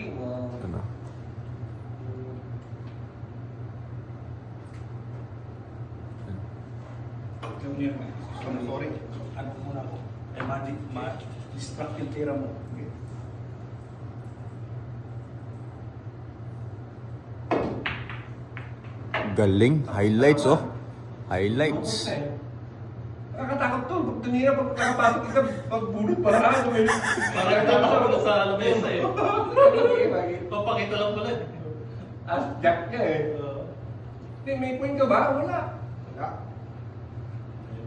King, wow. Ano? Sorry. Ano muna ako? Eh, ma-distract yung tira mo. Okay. Galing. Highlights, oh. Highlights. Nakakatakot to. Pag tumira, pag nakapasok ka, pagbunot pa lang. Nakakatakot ako sa lamesa eh. Papakita lang pala. As jack ka eh. May point ka ba? Wala. Wala.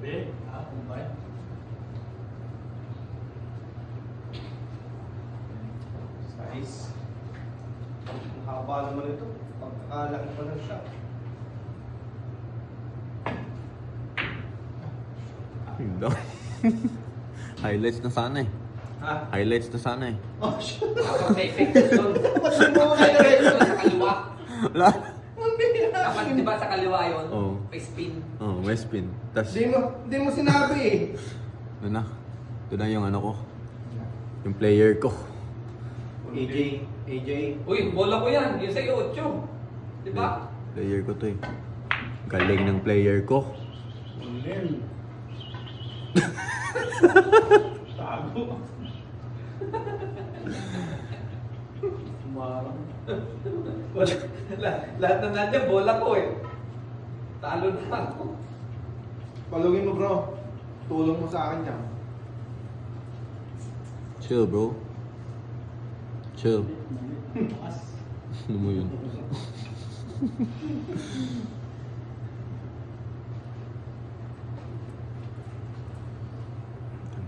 Bebe, kumbay. Size. Ang haba naman ito. Pagkakalaki pa lang siya. Hindi. Highlights na sana eh. Ha? Highlights na sana eh. Oh, shit. Dapat may effect doon. Ba't mo mo May effect doon sa kaliwa. Wala. Dapat di ba sa kaliwa yun? Oo. May spin. Oh, may spin. Tas, Di mo sinabi eh. ano na? Ito na yung ano ko. Yung player ko. AJ. Uy, bola ko yan. Yung sa'yo, 8. Di ba? Player ko to eh. Galing ng player ko. Ulil. Tago. Tumarang. Lahat na nandiyan, bola ko eh. Talo na ako. Palugin mo bro. Tulong mo sa akin yan. Chill, bro. Chill. Ano mo yun?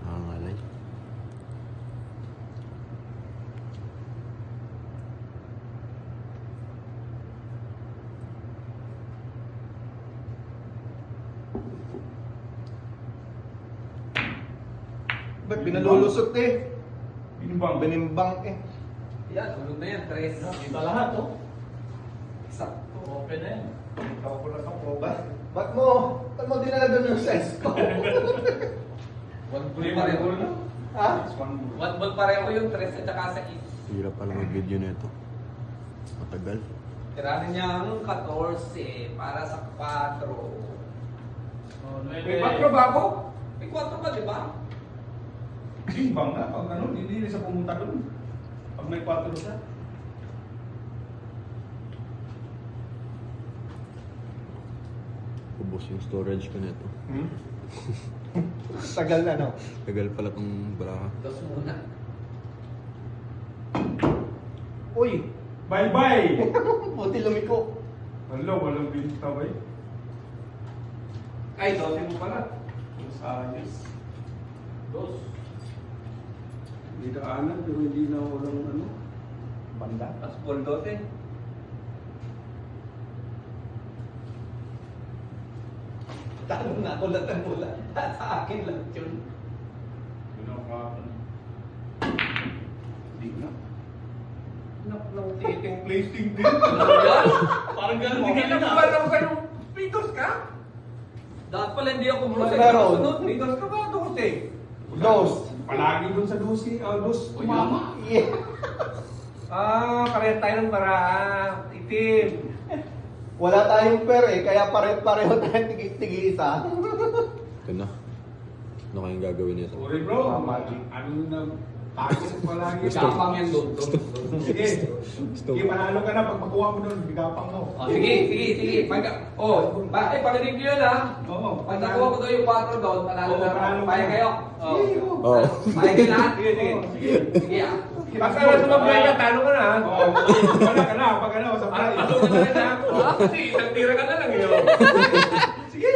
Nangangalay. Ba't pinalulusot eh? Binimbang eh. Yan, sunod na yan. 3. Kita lahat, oh. Sakto. Open na yan. Ikaw ko na ako. Ba't mo dinalagan yung size ko? 1 ball pareho. Ha? 1 ball pareho yung 3 at saka sa 8. Hirap pala mag-video na ito. Matagal. Tirahan niya ang 14 para sa 4. Oh, May 4 ba ako? May 4 ka, di ba? Bimbang na. Pag ano, hindi sa pumunta doon. Pag may 4 siya. Ubos yung storage ko nito. Tagal na no? Tagal pala tong bra. Dos muna. Uy! Bye-bye! Buti lumiko. Wala, walang binta ba eh? Ay, 12 mo pala. Ayos. Dos. Hindi na kanan, pero hindi na walang ano. Banda. Tapos ball 12. Talo na ako lahat ng bola. Sa akin lang yun. Pinakapan. Hindi na. Nak ng titing placing din. Ano yan? Parang ganun Hindi din na kanina. ba lang kayo? Pitos ka? Dapat pala hindi ako muna sa Meron. sunod. Pitos ka ba? Dos. Palagi dun sa dusi, dos tumama. Yeah. Pareho tayo ng paraan. Itim. Wala tayong pera eh, kaya pareho tayo tigi-isa. Ito na. Ano kayang gagawin nito? Sorry bro, Magic. ano na, takot palagi. Gapang yan doon. Sige, sige, panalo ka na pag makuha mo doon, bigapang mo. Oh, sige. Pakinig nyo yun ha. Oo. Pag nakuha ko daw yung 4 doon, panalo Oo, na panalo ako. ka. Paya kayo. Sige, oo. Oo. Paya kayo lahat. Sige. Sige ah. Basta na sumabay ka, talo ka na ha. Oo, wala ka na, pag ano, sa Ano prize. ka na rin ha? Kasi isang tira ka na lang yun. Sige.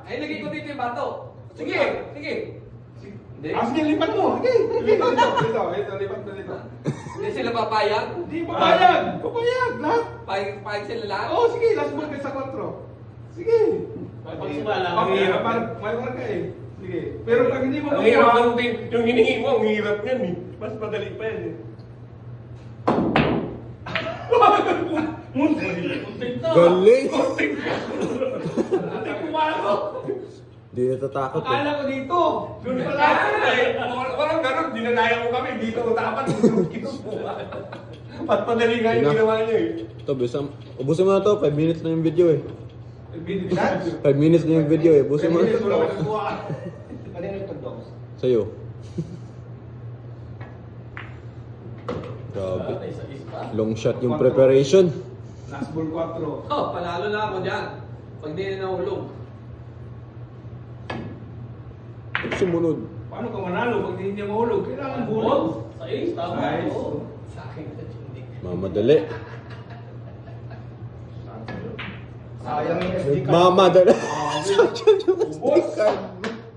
Ay, lagay ko dito yung bato. Sige. Hindi. Sige, lipat mo. Sige, lipat mo. Ito, lipat mo dito. Hindi sila papayag. Hindi, papayag. Papayag, lahat. Payag sila lahat. Oo, sige, last ball ka sa 4. Sige. Pag sumala, Pag hirap, may marka eh. Sige. Pero pag hindi mo Ang hirap makuha, ng team. Yung hinihingi mo, ang hirap yan eh. Mas madali pa yan eh. muntik. Muntik to. Galing! Hindi pumalo. Di natatakot eh. Akala ko dito. Doon pala. Walang ganun. Dinadaya ko kami. Dito dapat. Patpadali nga yung ginawa niyo eh. Ito, ubusin mo na to. 5 minutes na yung video eh. Minutes. 5 minutes na yung video eh. Ubusin mo na. Wala ko nagkuha. Kanina yung tagdogs. Sa'yo. Grabe. Long shot yung preparation. Last ball 4. Oh, panalo na ako dyan. Pag di na nahulog. Sumunod. Paano ka manalo pag hindi niya mahulog? Kailangan Oh, hulog. sa ace, tama. Nice. Oo. Sa akin, hindi. Mamadali. Sayang yung SD card. Mamadali. Ubos.